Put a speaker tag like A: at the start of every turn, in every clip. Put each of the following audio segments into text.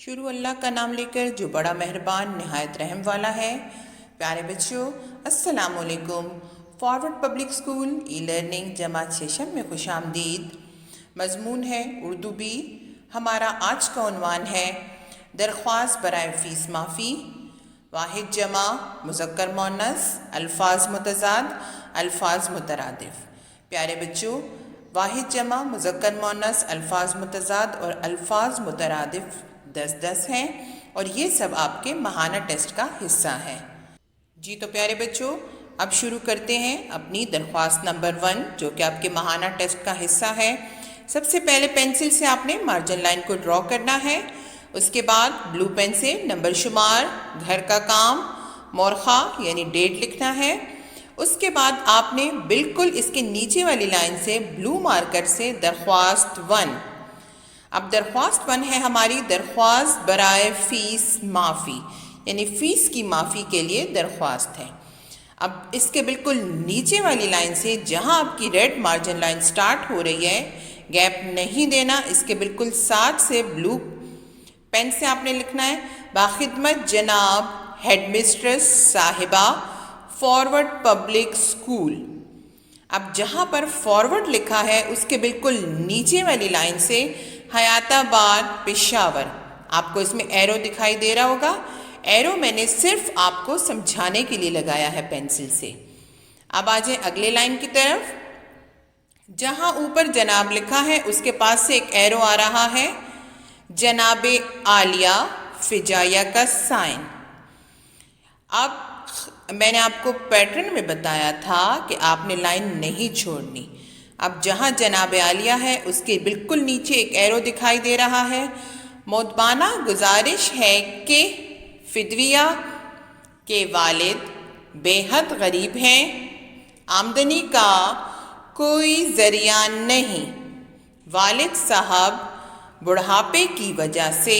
A: شروع اللہ کا نام لے کر جو بڑا مہربان نہایت رحم والا ہے۔ پیارے بچوں، السلام علیکم۔ Forward public school e learning جماعت ششم میں خوش آمدید۔ مضمون ہے اردو بی۔ ہمارا آج کا عنوان ہے درخواست برائے فیس معافی۔ واحد جمع مذکر مؤنث، الفاظ متضاد، الفاظ مترادف۔ پیارے بچوں، واحد جمع مذکر مؤنث، الفاظ متضاد اور الفاظ مترادف 10 ہیں اور یہ سب آپ کے ماہانہ ٹیسٹ کا حصہ ہے۔ جی تو پیارے بچوں، اب شروع کرتے ہیں اپنی درخواست نمبر 1 جو کہ آپ کے ماہانہ ٹیسٹ کا حصہ ہے۔ سب سے پہلے پینسل سے آپ نے مارجن لائن کو ڈرا کرنا ہے۔ اس کے بعد بلو پین سے نمبر شمار، گھر کا کام، مورخہ یعنی ڈیٹ لکھنا ہے۔ اس کے بعد آپ نے بالکل اس کے نیچے والی لائن سے بلو مارکر سے درخواست 1۔ اب درخواست 1 ہے ہماری درخواست برائے فیس معافی، یعنی فیس کی معافی کے لیے درخواست ہے۔ اب اس کے بالکل نیچے والی لائن سے جہاں آپ کی ریڈ مارجن لائن سٹارٹ ہو رہی ہے، گیپ نہیں دینا، اس کے بالکل ساتھ سے بلو پین سے آپ نے لکھنا ہے باخدمت جناب ہیڈ مسٹریس صاحبہ فارورڈ پبلک اسکول۔ اب جہاں پر فارورڈ لکھا ہے اس کے بالکل نیچے والی لائن سے حیات آباد پشاور، آپ کو اس میں ایرو دکھائی دے رہا ہوگا۔ ایرو میں نے صرف آپ کو سمجھانے کے لیے لگایا ہے پینسل سے۔ اب آ جائیں اگلے لائن کی طرف۔ جہاں اوپر جناب لکھا ہے اس کے پاس سے ایک ایرو آ رہا ہے، جناب عالیہ فجائیہ کا سائن۔ اب میں نے آپ کو پیٹرن میں بتایا تھا کہ آپ نے لائن نہیں چھوڑنی۔ اب جہاں جناب عالیہ ہے اس کے بالکل نیچے ایک ایرو دکھائی دے رہا ہے، مودبانہ گزارش ہے کہ فدویہ کے والد بے حد غریب ہیں، آمدنی کا کوئی ذریعہ نہیں، والد صاحب بڑھاپے کی وجہ سے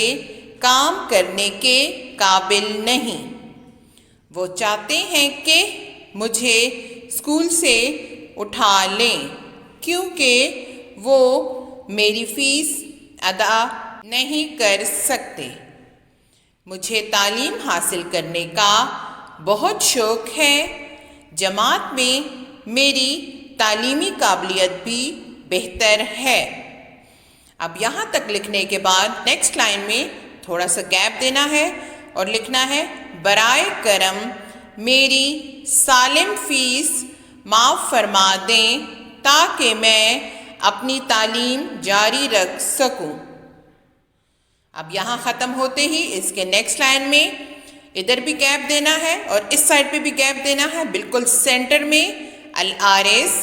A: کام کرنے کے قابل نہیں، وہ چاہتے ہیں کہ مجھے اسکول سے اٹھا لیں کیونکہ وہ میری فیس ادا نہیں کر سکتے، مجھے تعلیم حاصل کرنے کا بہت شوق ہے، جماعت میں میری تعلیمی قابلیت بھی بہتر ہے۔ اب یہاں تک لکھنے کے بعد نیکسٹ لائن میں تھوڑا سا گیپ دینا ہے اور لکھنا ہے برائے کرم میری سالم فیس معاف فرما دیں تاکہ میں اپنی تعلیم جاری رکھ سکوں۔ اب یہاں ختم ہوتے ہی اس کے نیکسٹ لائن میں ادھر بھی گیپ دینا ہے اور اس سائڈ پہ بھی گیپ دینا ہے، بالکل سینٹر میں العارض۔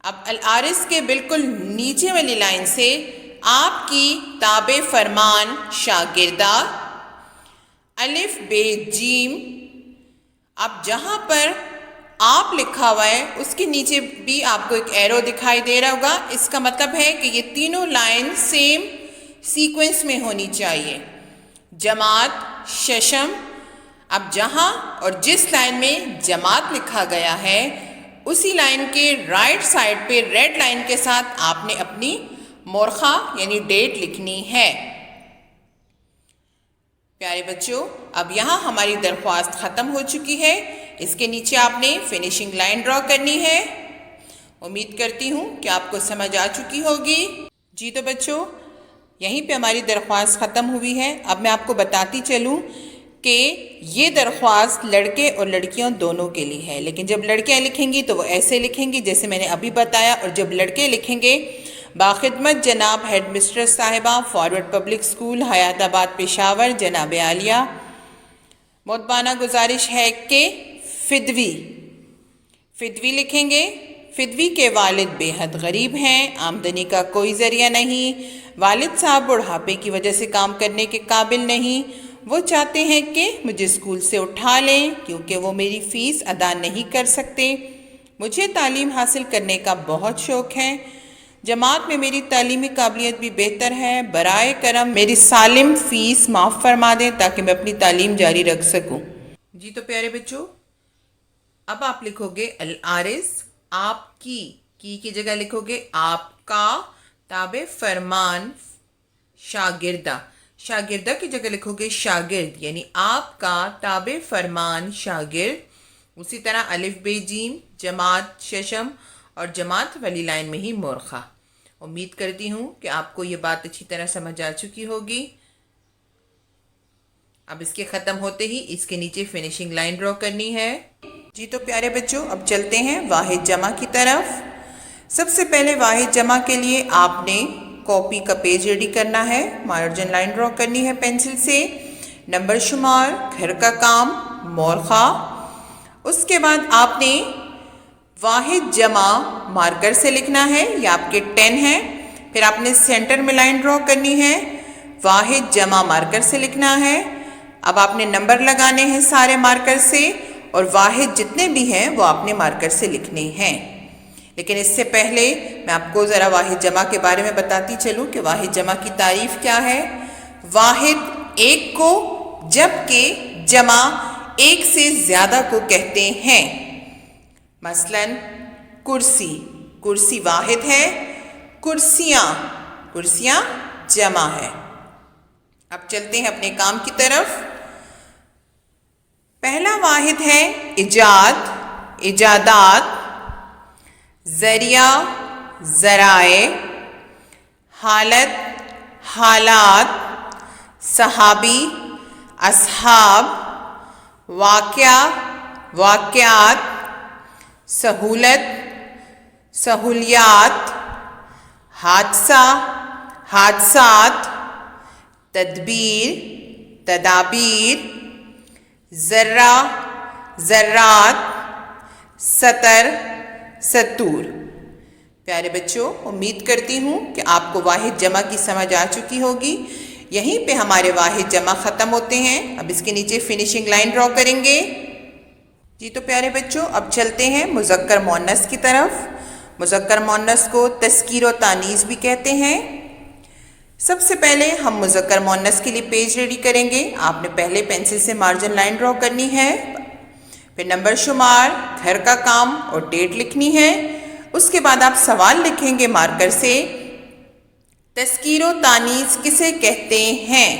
A: اب العارض کے بالکل نیچے والی لائن سے آپ کی تابع فرمان شاگردہ الف بے جیم۔ اب جہاں پر آپ لکھا ہوا ہے اس کے نیچے بھی آپ کو ایک ایرو دکھائی دے رہا ہوگا، اس کا مطلب ہے کہ یہ تینوں لائن سیم سیکوینس میں ہونی چاہیے۔ جماعت ششم، اب جہاں اور جس لائن میں جماعت لکھا گیا ہے اسی لائن کے رائٹ سائڈ پہ ریڈ لائن کے ساتھ آپ نے اپنی مورخہ یعنی ڈیٹ لکھنی ہے۔ پیارے بچوں، اب یہاں ہماری درخواست ختم ہو چکی ہے، اس کے نیچے آپ نے فنیشنگ لائن ڈرا کرنی ہے۔ امید کرتی ہوں کہ آپ کو سمجھ آ چکی ہوگی۔ جی تو بچوں، یہیں پہ ہماری درخواست ختم ہوئی ہے۔ اب میں آپ کو بتاتی چلوں کہ یہ درخواست لڑکے اور لڑکیوں دونوں کے لیے ہے، لیکن جب لڑکیاں لکھیں گی تو وہ ایسے لکھیں گی جیسے میں نے ابھی بتایا، اور جب لڑکے لکھیں گے باخدمت جناب ہیڈ مسٹریس صاحبہ فارورڈ پبلک اسکول حیات آباد پشاور جناب عالیہ، مودبانہ گزارش ہے کہ فدوی لکھیں گے، فدوی کے والد بے حد غریب ہیں، آمدنی کا کوئی ذریعہ نہیں، والد صاحب بڑھاپے کی وجہ سے کام کرنے کے قابل نہیں، وہ چاہتے ہیں کہ مجھے اسکول سے اٹھا لیں کیونکہ وہ میری فیس ادا نہیں کر سکتے، مجھے تعلیم حاصل کرنے کا بہت شوق ہے، جماعت میں میری تعلیمی قابلیت بھی بہتر ہے، برائے کرم میری سالم فیس معاف فرما دیں تاکہ میں اپنی تعلیم جاری رکھ سکوں۔ جی تو پیارے بچوں، اب آپ لکھو گے العارض، آپ کی جگہ لکھو گے آپ کا، تابع فرمان شاگردہ، شاگردہ کی جگہ لکھو گے شاگرد، یعنی آپ کا تابع فرمان شاگرد. اسی طرح الف بے جیم، جماعت ششم اور جماعت والی لائن میں ہی مورخہ. امید کرتی ہوں کہ آپ کو یہ بات اچھی طرح سمجھ آ چکی ہوگی. اب اس کے ختم ہوتے ہی اس کے نیچے فنیشنگ لائن ڈرا کرنی ہے. جی تو پیارے بچوں، اب چلتے ہیں واحد جمع کی طرف. سب سے پہلے واحد جمع کے لیے آپ نے کاپی کا پیج ریڈی کرنا ہے، مارجن لائن ڈرا کرنی ہے پینسل سے، نمبر شمار، گھر کا کام، مورخہ. اس کے بعد آپ نے واحد جمع مارکر سے لکھنا ہے، یہ آپ کے 10 ہیں. پھر آپ نے سینٹر میں لائن ڈرا کرنی ہے، واحد جمع مارکر سے لکھنا ہے. اب آپ نے نمبر لگانے ہیں سارے مارکر سے، اور واحد جتنے بھی ہیں وہ آپ نے مارکر سے لکھنے ہیں. لیکن اس سے پہلے میں آپ کو ذرا واحد جمع کے بارے میں بتاتی چلوں کہ واحد جمع کی تعریف کیا ہے. واحد ایک کو، جبکہ جمع ایک سے زیادہ کو کہتے ہیں. مثلا کرسی، کرسی واحد ہے، کرسیاں جمع ہے. اب چلتے ہیں اپنے کام کی طرف. پہلا واحد ہے ایجاد، ایجادات، ذریعہ، ذرائع، حالت، حالات، صحابی، اصحاب، واقعہ، واقعات، سہولت، سہولیات، حادثہ، حادثات، تدبیر، تدابیر، ذرہ، ذرات، سطر، سطور. پیارے بچوں، امید کرتی ہوں کہ آپ کو واحد جمع کی سمجھ آ چکی ہوگی. یہیں پہ ہمارے واحد جمع ختم ہوتے ہیں. اب اس کے نیچے فنیشنگ لائن ڈرا کریں گے. جی تو پیارے بچوں، اب چلتے ہیں مذکر مؤنث کی طرف. مذکر مؤنث کو تذکیر و تانیث بھی کہتے ہیں. سب سے پہلے ہم مذکر مؤنث کے لیے پیج ریڈی کریں گے. آپ نے پہلے پینسل سے مارجن لائن ڈرا کرنی ہے، پھر نمبر شمار، گھر کا کام اور ڈیٹ لکھنی ہے. اس کے بعد آپ سوال لکھیں گے مارکر سے، تذکیر و تانیث کسے کہتے ہیں.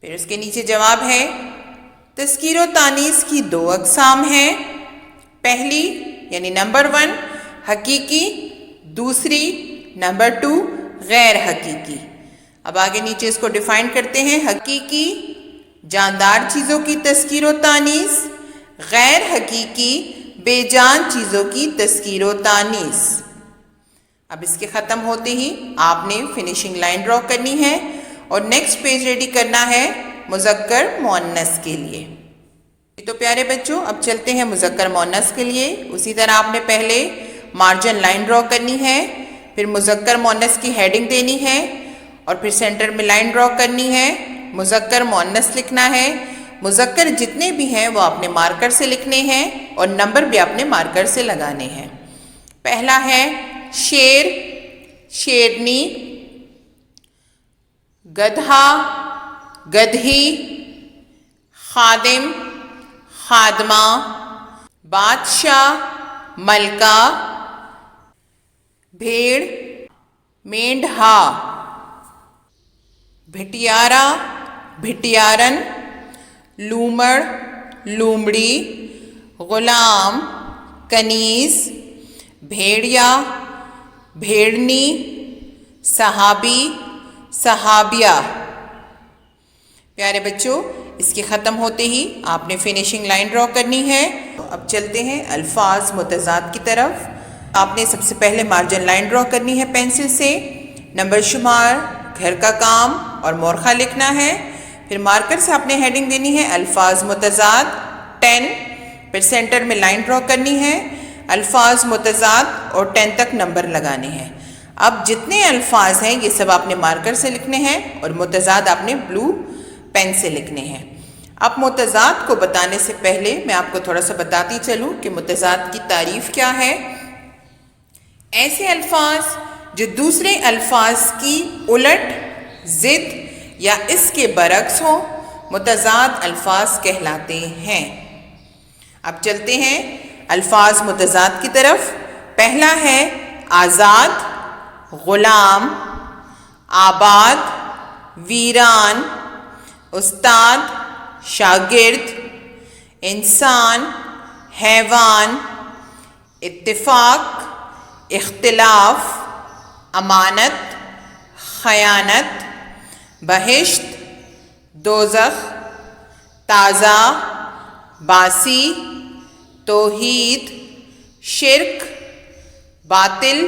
A: پھر اس کے نیچے جواب ہے. تذکیر و تانیث کی 2 اقسام ہیں. پہلی یعنی نمبر 1 حقیقی، دوسری نمبر 2 غیر حقیقی. اب آگے نیچے اس کو ڈیفائن کرتے ہیں. حقیقی جاندار چیزوں کی تذکیر و تانیث، غیر حقیقی بے جان چیزوں کی تذکیر و تانیث. اب اس کے ختم ہوتے ہی آپ نے فنیشنگ لائن ڈرا کرنی ہے اور نیکسٹ پیج ریڈی کرنا ہے مذکر مؤنث کے لیے. تو پیارے بچوں، اب چلتے ہیں مذکر مؤنث کے لیے. اسی طرح آپ نے پہلے مارجن لائن ڈرا کرنی ہے، پھر مذکر مؤنث کی ہیڈنگ دینی ہے، اور پھر سینٹر میں لائن ڈرا کرنی ہے، مذکر مؤنث لکھنا ہے. مذکر جتنے بھی ہیں وہ آپ نے مارکر سے لکھنے ہیں اور نمبر بھی آپ نے مارکر سے لگانے ہیں. پہلا ہے شیر، شیرنی، گدھا، گدھی، خادم، خادمہ، بادشاہ، ملکہ، بھیڑ، مینڈھا، بھٹیارا، بھٹیارن، لومڑ، لومڑی، غلام، کنیز، بھیڑیا، بھیڑنی، صحابی، صحابیہ. پیارے بچوں، اس کے ختم ہوتے ہی آپ نے فنیشنگ لائن ڈرا کرنی ہے. اب چلتے ہیں الفاظ متضاد کی طرف. آپ نے سب سے پہلے مارجن لائن ڈرا کرنی ہے پینسل سے، نمبر شمار، گھر کا کام اور مورخہ لکھنا ہے. پھر مارکر سے آپ نے ہیڈنگ دینی ہے الفاظ متضاد 10، پھر سینٹر میں لائن ڈرا کرنی ہے، الفاظ متضاد اور 10 تک نمبر لگانے ہیں. اب جتنے الفاظ ہیں یہ سب آپ نے مارکر سے لکھنے ہیں اور متضاد آپ نے بلو پین سے لکھنے ہیں. اب متضاد کو بتانے سے پہلے میں آپ کو تھوڑا سا بتاتی چلوں کہ متضاد کی تعریف کیا ہے. ایسے الفاظ جو دوسرے الفاظ کی الٹ، ضد یا اس کے برعکس ہوں متضاد الفاظ کہلاتے ہیں. اب چلتے ہیں الفاظ متضاد کی طرف. پہلا ہے آزاد، غلام، آباد، ویران، استاد، شاگرد، انسان، حیوان، اتفاق، اختلاف، امانت، خیانت، بہشت، دوزخ، تازہ، باسی، توحید، شرک، باطل،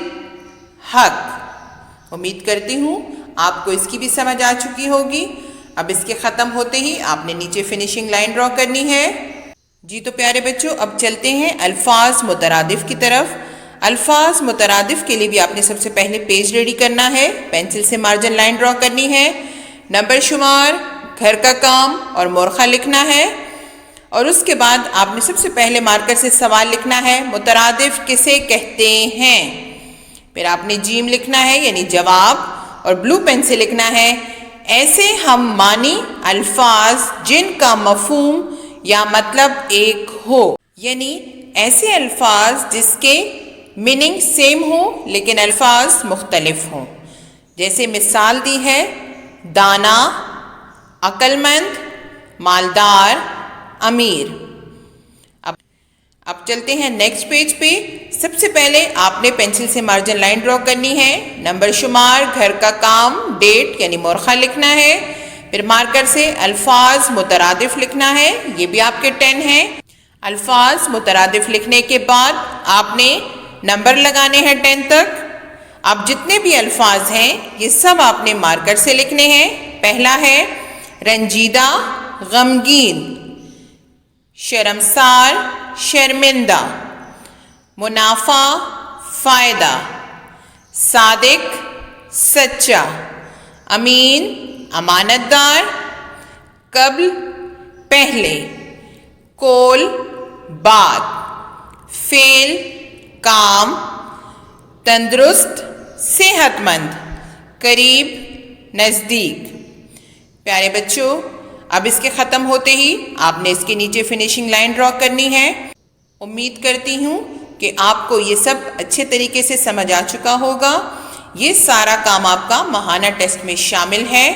A: حق۔ امید کرتی ہوں آپ کو اس کی بھی سمجھ آ چکی ہوگی۔ اب اس کے ختم ہوتے ہی آپ نے نیچے فنیشنگ لائن ڈرا کرنی ہے۔ جی تو پیارے بچوں، اب چلتے ہیں الفاظ مترادف کی طرف۔ الفاظ مترادف کے لیے بھی آپ نے سب سے پہلے پیج ریڈی کرنا ہے، پینسل سے مارجن لائن ڈرا کرنی ہے، نمبر شمار، گھر کا کام اور مورخہ لکھنا ہے، اور اس کے بعد آپ نے سب سے پہلے مارکر سے سوال لکھنا ہے، مترادف کسے کہتے ہیں؟ پھر آپ نے جیم لکھنا ہے یعنی جواب، اور بلو پین سے لکھنا ہے ایسے ہم معنی الفاظ جن کا مفہوم یا مطلب ایک ہو، یعنی ایسے الفاظ جس کے میننگ سیم ہو لیکن الفاظ مختلف ہوں۔ جیسے مثال دی ہے دانا، عقل مند، مالدار، امیر۔ اب چلتے ہیں نیکسٹ پیج پہ۔ سب سے پہلے آپ نے پینسل سے مارجن لائن ڈرا کرنی ہے، نمبر شمار، گھر کا کام، ڈیٹ یعنی مورخہ لکھنا ہے، پھر مارکر سے الفاظ مترادف لکھنا ہے، یہ بھی آپ کے 10 ہیں۔ الفاظ مترادف لکھنے کے بعد آپ نے نمبر لگانے ہیں 10 تک۔ اب جتنے بھی الفاظ ہیں یہ سب آپ نے مارکر سے لکھنے ہیں۔ پہلا ہے رنجیدہ، غمگین، شرمسار، شرمندہ، منافع، فائدہ، صادق، سچا، امین، امانت دار، قبل، پہلے، قول، بات، فعل، کام، تندرست، صحت مند، قریب، نزدیک۔ پیارے بچوں، اب اس کے ختم ہوتے ہی آپ نے اس کے نیچے فنیشنگ لائن ڈرا کرنی ہے۔ امید کرتی ہوں کہ آپ کو یہ سب اچھے طریقے سے سمجھ آ چکا ہوگا۔ یہ سارا کام آپ کا ماہانہ ٹیسٹ میں شامل ہے۔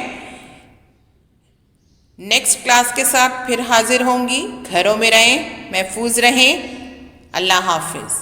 A: نیکسٹ کلاس کے ساتھ پھر حاضر ہوں گی۔ گھروں میں رہیں، محفوظ رہیں۔ اللہ حافظ۔